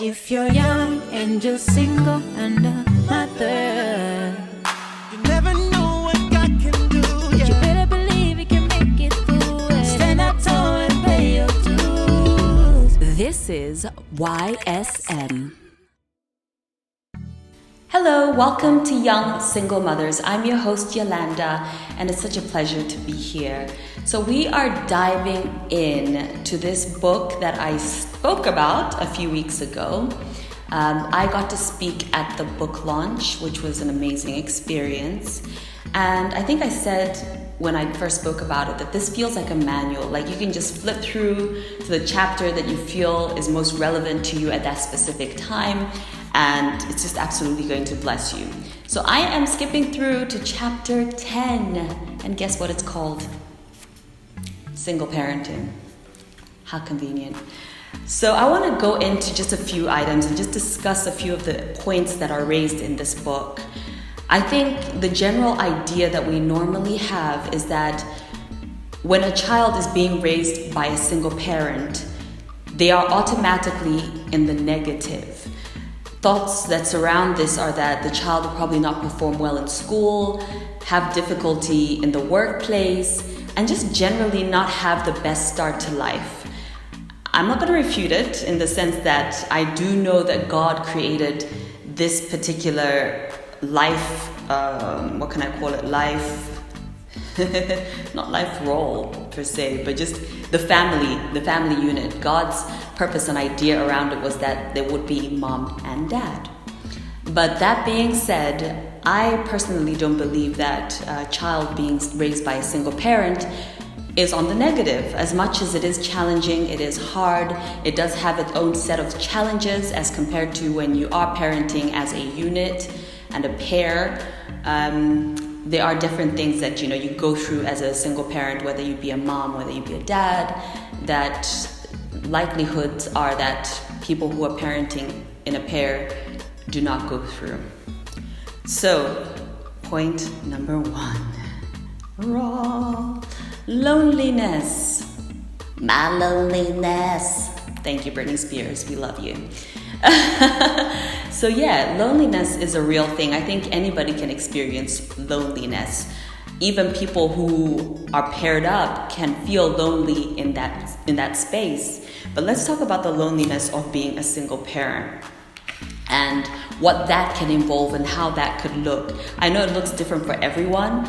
If you're young and just single and a mother, You never know what God can do. but you better believe you can make it through it. Stand up tall and pay your dues. This is YSM. Hello, welcome to Young Single Mothers. I'm your host Yolanda, and it's such a pleasure to be here. So we are diving in to this book that I spoke about a few weeks ago. I got to speak at the book launch, which was an amazing experience. And I think I said when I first spoke about it that this feels like a manual. Like you can just flip through to the chapter that you feel is most relevant to you at that specific time, and it's just absolutely going to bless you. So I am skipping through to chapter 10, and guess what it's called? Single parenting. How convenient. So I want to go into just a few items and just discuss a few of the points that are raised in this book. I think the general idea that we normally have is that when a child is being raised by a single parent, they are automatically in the negative. Thoughts that surround this are that the child will probably not perform well in school, have difficulty in the workplace, and just generally not have the best start to life. I'm not going to refute it in the sense that I do know that God created this particular life, what can I call it? Life, not life role per se, but just the family unit. God's purpose and idea around it was that there would be mom and dad. But that being said, I personally don't believe that a child being raised by a single parent is on the negative. As much as it is challenging, it is hard, it does have its own set of challenges as compared to when you are parenting as a unit and a pair. There are different things that you go through as a single parent, whether you be a mom, whether you be a dad, that likelihoods are that people who are parenting in a pair do not go through. So, point number 1. Raw loneliness. My loneliness. Thank you, Britney Spears. We love you. So yeah, loneliness is a real thing. I think anybody can experience loneliness. Even people who are paired up can feel lonely in that space. But let's talk about the loneliness of being a single parent and what that can involve and how that could look. I know it looks different for everyone.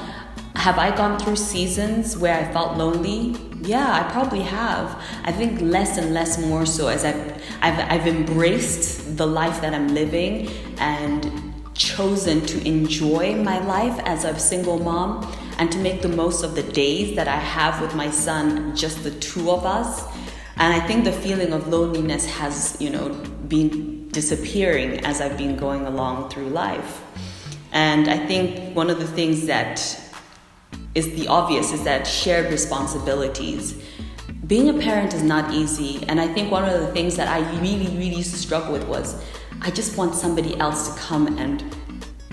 Have I gone through seasons where I felt lonely? Yeah, I probably have. I think less and less more so as I've embraced the life that I'm living and chosen to enjoy my life as a single mom and to make the most of the days that I have with my son, just the two of us. And I think the feeling of loneliness has, been disappearing as I've been going along through life. And I think one of the things that is the obvious is that shared responsibilities. Being a parent is not easy, and I think one of the things that I really used to struggle with was I just want somebody else to come and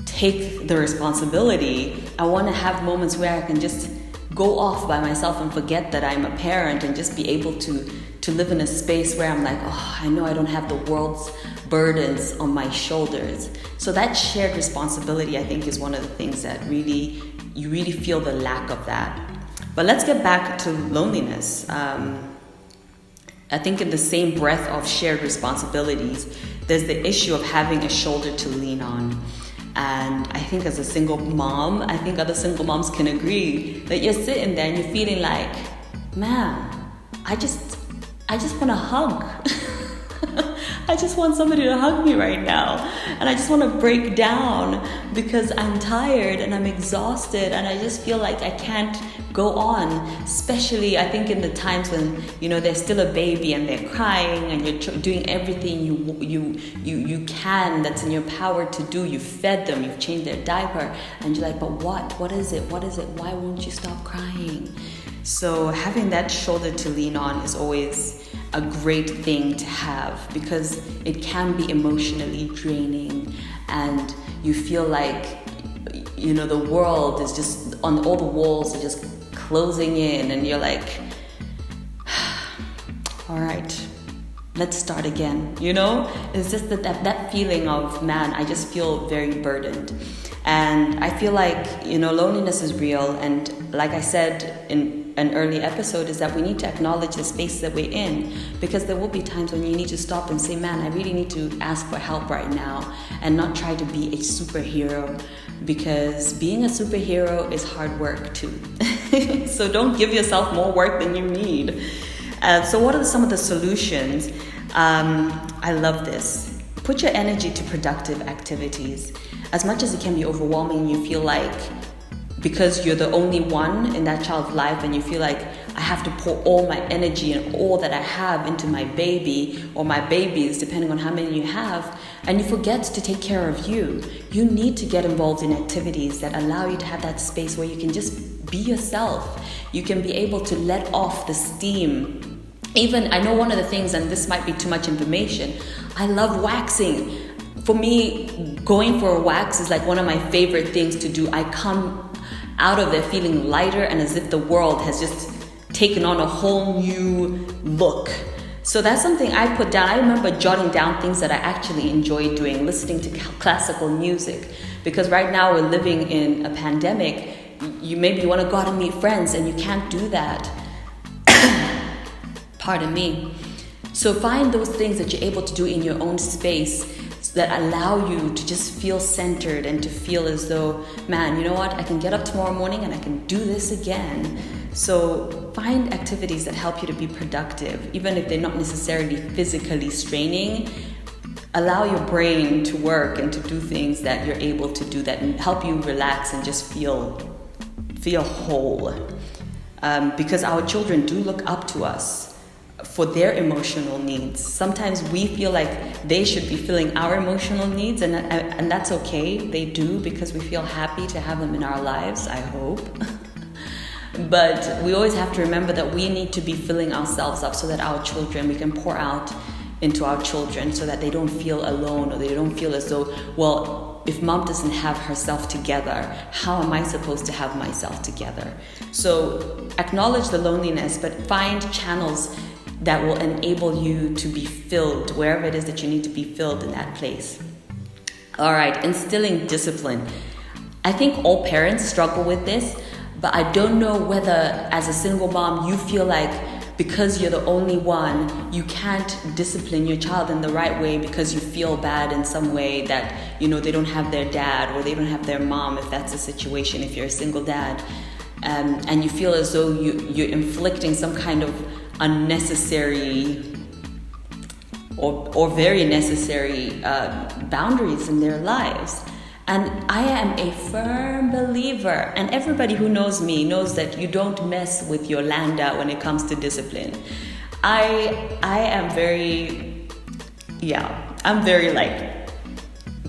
take the responsibility. I want to have moments where I can just go off by myself and forget that I'm a parent and just be able to live in a space where I'm like, I know I don't have the world's burdens on my shoulders. So that shared responsibility, I think, is one of the things that you really feel the lack of that. But let's get back to loneliness. I think in the same breath of shared responsibilities, there's the issue of having a shoulder to lean on. And I think as a single mom, I think other single moms can agree that you're sitting there and you're feeling like, man, I just want a hug. I just want somebody to hug me right now. And I just want to break down because I'm tired and I'm exhausted and I just feel like I can't go on. Especially, I think in the times when, they're still a baby and they're crying and you're doing everything you can that's in your power to do. You've fed them, you've changed their diaper, and you're like, but what? What is it? Why won't you stop crying? So having that shoulder to lean on is always a great thing to have because it can be emotionally draining and you feel like, the world is just on all the walls are just closing in and you're like, all right, let's start again. It's just that feeling of, man, I just feel very burdened. And I feel like, loneliness is real. And like I said in an early episode, is that we need to acknowledge the space that we're in, because there will be times when you need to stop and say, man, I really need to ask for help right now, and not try to be a superhero, because being a superhero is hard work too. So don't give yourself more work than you need. So what are some of the solutions? I love this. Put your energy to productive activities. As much as it can be overwhelming, you feel like, because you're the only one in that child's life, and you feel like, I have to pour all my energy and all that I have into my baby or my babies, depending on how many you have, and you forget to take care of you. You need to get involved in activities that allow you to have that space where you can just be yourself. You can be able to let off the steam. Even, I know one of the things, and this might be too much information, I love waxing. For me, going for a wax is like one of my favorite things to do. I come out of there feeling lighter and as if the world has just taken on a whole new look. So that's something I put down. I remember jotting down things that I actually enjoy doing, listening to classical music. Because right now we're living in a pandemic. Maybe you want to go out and meet friends and you can't do that. Pardon me. So find those things that you're able to do in your own space that allow you to just feel centered and to feel as though, man, you know what? I can get up tomorrow morning and I can do this again. So find activities that help you to be productive, even if they're not necessarily physically straining. Allow your brain to work and to do things that you're able to do that and help you relax and just feel whole. Because our children do look up to us for their emotional needs. Sometimes we feel like they should be filling our emotional needs, and that's okay. They do, because we feel happy to have them in our lives, I hope. But we always have to remember that we need to be filling ourselves up so that we can pour out into our children, so that they don't feel alone, or they don't feel as though, well, if mom doesn't have herself together, how am I supposed to have myself together? So acknowledge the loneliness, but find channels that will enable you to be filled wherever it is that you need to be filled in that place. All right, instilling discipline. I think all parents struggle with this, but I don't know whether as a single mom you feel like because you're the only one, you can't discipline your child in the right way because you feel bad in some way that, they don't have their dad or they don't have their mom, if that's the situation, if you're a single dad. And you feel as though you're inflicting some kind of unnecessary or very necessary boundaries in their lives. And I am a firm believer, and everybody who knows me knows that you don't mess with Yolanda when it comes to discipline. I'm very like,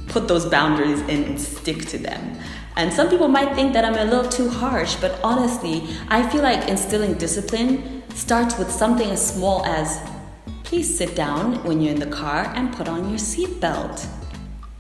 put those boundaries in and stick to them. And some people might think that I'm a little too harsh, but honestly, I feel like instilling discipline starts with something as small as, please sit down when you're in the car and put on your seatbelt.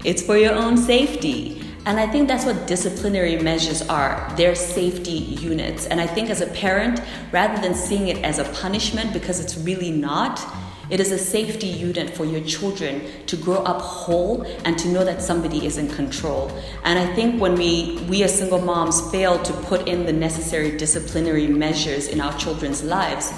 It's for your own safety. And I think that's what disciplinary measures are. They're safety units. And I think as a parent, rather than seeing it as a punishment, because it's really not, it is a safety unit for your children to grow up whole and to know that somebody is in control. And I think when we as single moms fail to put in the necessary disciplinary measures in our children's lives,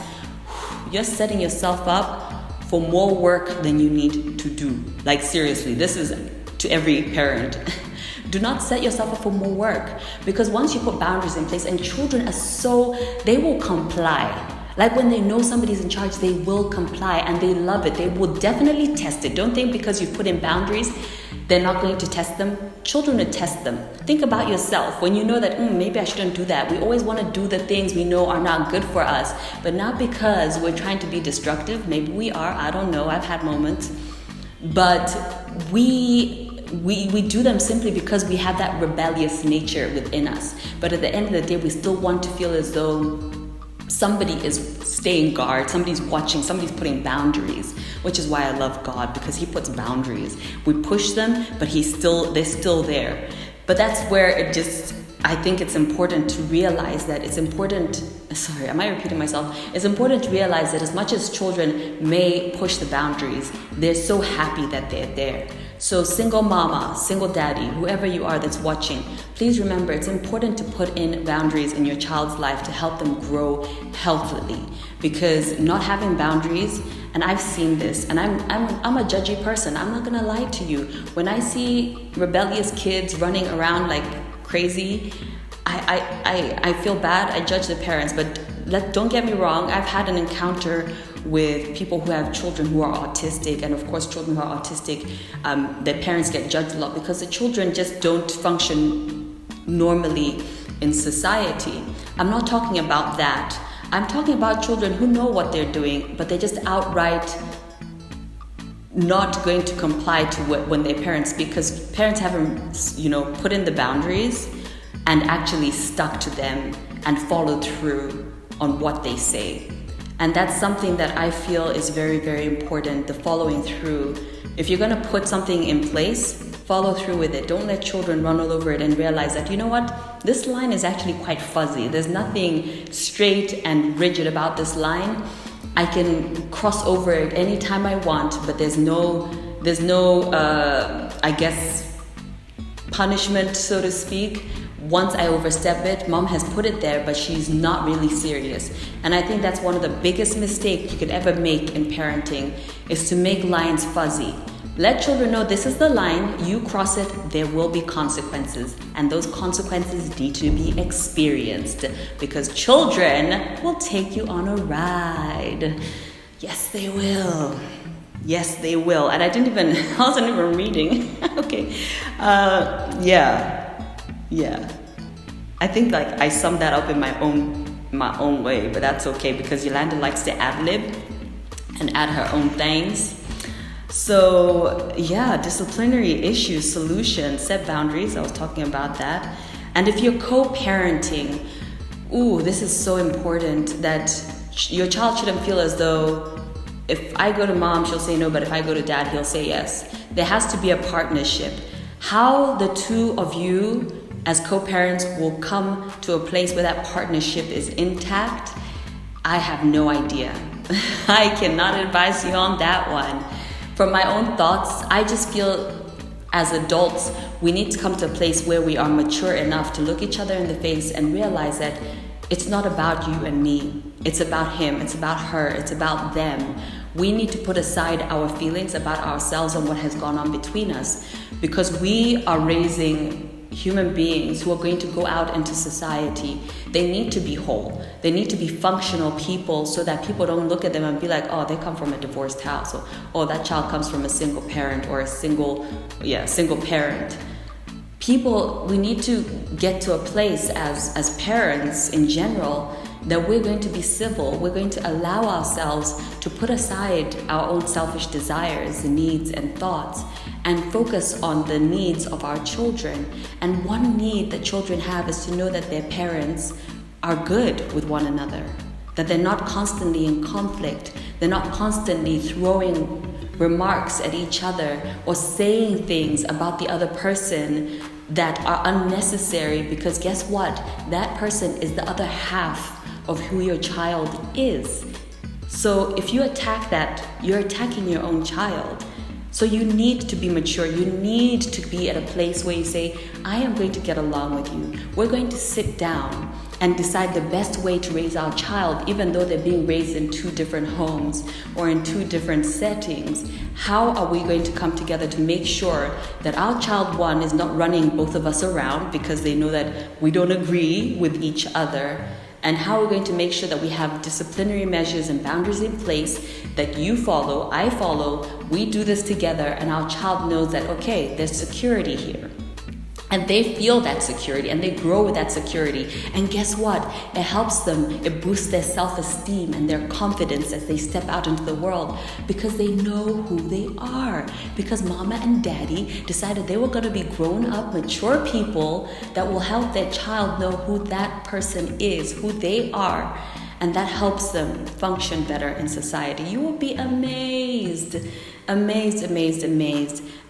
you're setting yourself up for more work than you need to do. Like seriously, this is to every parent. Do not set yourself up for more work, because once you put boundaries in place, and children are they will comply. Like when they know somebody's in charge, they will comply and they love it. They will definitely test it. Don't think because you've put in boundaries, they're not going to test them. Children will test them. Think about yourself. When you know that, maybe I shouldn't do that. We always want to do the things we know are not good for us, but not because we're trying to be destructive. Maybe we are, I don't know. I've had moments. But we do them simply because we have that rebellious nature within us. But at the end of the day, we still want to feel as though somebody is staying guard, somebody's watching, somebody's putting boundaries, which is why I love God, because he puts boundaries. We push them, but they're still there. But that's where I think it's important to realize that it's important, sorry, am I repeating myself? It's important to realize that as much as children may push the boundaries, they're so happy that they're there. So single mama, single daddy, whoever you are that's watching, please remember it's important to put in boundaries in your child's life to help them grow healthily. Because not having boundaries, and I've seen this, and I'm a judgy person, I'm not gonna lie to you. When I see rebellious kids running around like crazy, I feel bad. I judge the parents, but don't get me wrong, I've had an encounter with people who have children who are autistic, and of course children who are autistic, their parents get judged a lot because the children just don't function normally in society. I'm not talking about that. I'm talking about children who know what they're doing, but they're just outright not going to comply to when their parents, because parents haven't, put in the boundaries and actually stuck to them and followed through on what they say. And that's something that I feel is very, very important, the following through. If you're going to put something in place, follow through with it. Don't let children run all over it and realize that, you know what, this line is actually quite fuzzy. There's nothing straight and rigid about this line. I can cross over it anytime I want, but there's no punishment, so to speak. Once I overstep it, mom has put it there, but she's not really serious. And I think that's one of the biggest mistakes you could ever make in parenting, is to make lines fuzzy. Let children know this is the line, you cross it, there will be consequences. And those consequences need to be experienced, because children will take you on a ride. Yes, they will. Yes, they will. And I wasn't even reading. Okay. Yeah. I think I summed that up in my own way, but that's okay because Yolanda likes to ad-lib and add her own things. So yeah, disciplinary issues, solutions, set boundaries. I was talking about that. And if you're co-parenting, this is so important, that your child shouldn't feel as though if I go to mom, she'll say no, but if I go to dad, he'll say yes. There has to be a partnership. How the two of you as co-parents will come to a place where that partnership is intact, I have no idea. I cannot advise you on that one. From my own thoughts, I just feel as adults, we need to come to a place where we are mature enough to look each other in the face and realize that it's not about you and me. It's about him, it's about her, it's about them. We need to put aside our feelings about ourselves and what has gone on between us, because we are raising human beings who are going to go out into society. They need to be whole. They need to be functional people, so that people don't look at them and be like, oh, they come from a divorced house, or oh, that child comes from a single parent or a single parent. People, we need to get to a place as parents in general that we're going to be civil. We're going to allow ourselves to put aside our own selfish desires, needs, and thoughts, and focus on the needs of our children. And one need that children have is to know that their parents are good with one another, that they're not constantly in conflict, they're not constantly throwing remarks at each other or saying things about the other person that are unnecessary, because guess what? That person is the other half of who your child is. So if you attack that, you're attacking your own child. So you need to be mature. You need to be at a place where you say, I am going to get along with you. We're going to sit down and decide the best way to raise our child, even though they're being raised in two different homes or in two different settings. How are we going to come together to make sure that our child, one, is not running both of us around because they know that we don't agree with each other? And how we're going to make sure that we have disciplinary measures and boundaries in place that you follow, I follow, we do this together, and our child knows that, okay, there's security here. And they feel that security and they grow with that security. And guess what? It helps them, it boosts their self-esteem and their confidence as they step out into the world, because they know who they are. Because mama and daddy decided they were going to be grown up, mature people that will help their child know who that person is, who they are. and that helps them function better in society. You will be amazed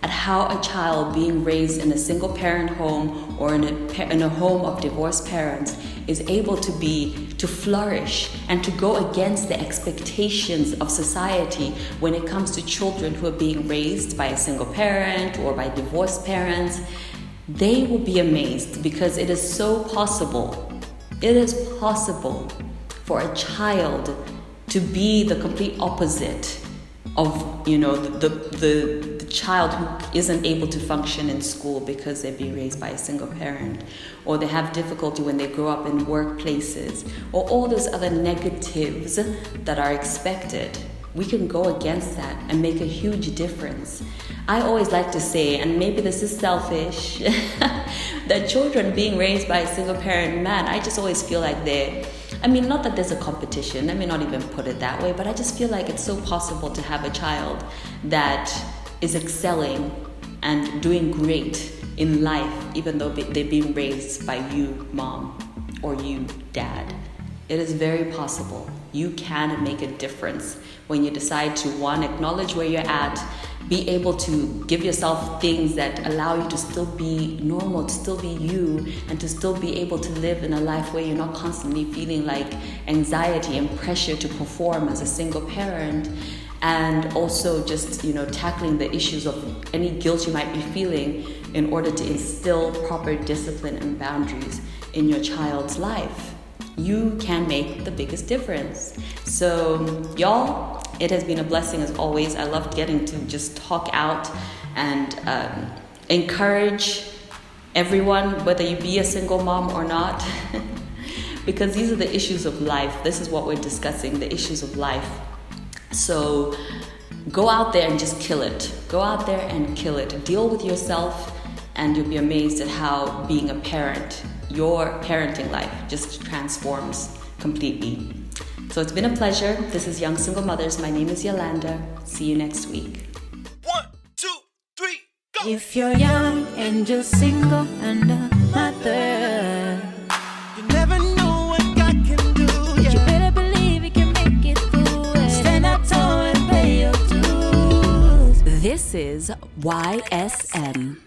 at how a child being raised in a single parent home or in a home of divorced parents is able to flourish and to go against the expectations of society when it comes to children who are being raised by a single parent or by divorced parents. They will be amazed because it is so possible. It is possible for a child to be the complete opposite of, the child who isn't able to function in school because they're being raised by a single parent, or they have difficulty when they grow up in workplaces, or all those other negatives that are expected. We can go against that and make a huge difference. I always like to say, and maybe this is selfish, that children being raised by a single parent, man, I just always feel like not that there's a competition, let me not even put it that way, but I just feel like it's so possible to have a child that is excelling and doing great in life, even though they're being raised by you, mom, or you, dad. It is very possible. You can make a difference when you decide to, one, acknowledge where you're at, be able to give yourself things that allow you to still be normal, to still be you, and to still be able to live in a life where you're not constantly feeling like anxiety and pressure to perform as a single parent, and also just, tackling the issues of any guilt you might be feeling in order to instill proper discipline and boundaries in your child's life. You can make the biggest difference. So, y'all, it has been a blessing as always. I love getting to just talk out and encourage everyone, whether you be a single mom or not, because these are the issues of life. This is what we're discussing, the issues of life. So go out there and just kill it. Go out there and kill it. Deal with yourself, and you'll be amazed at how being a parent, your parenting life, just transforms completely. So it's been a pleasure. This is Young Single Mothers. My name is Yolanda. See you next week. 1, 2, 3, go! If you're young and you're single and a mother, You never know what God can do, you yeah. better believe you can make it through it. Stand up tall and pay your dues. This is YSM.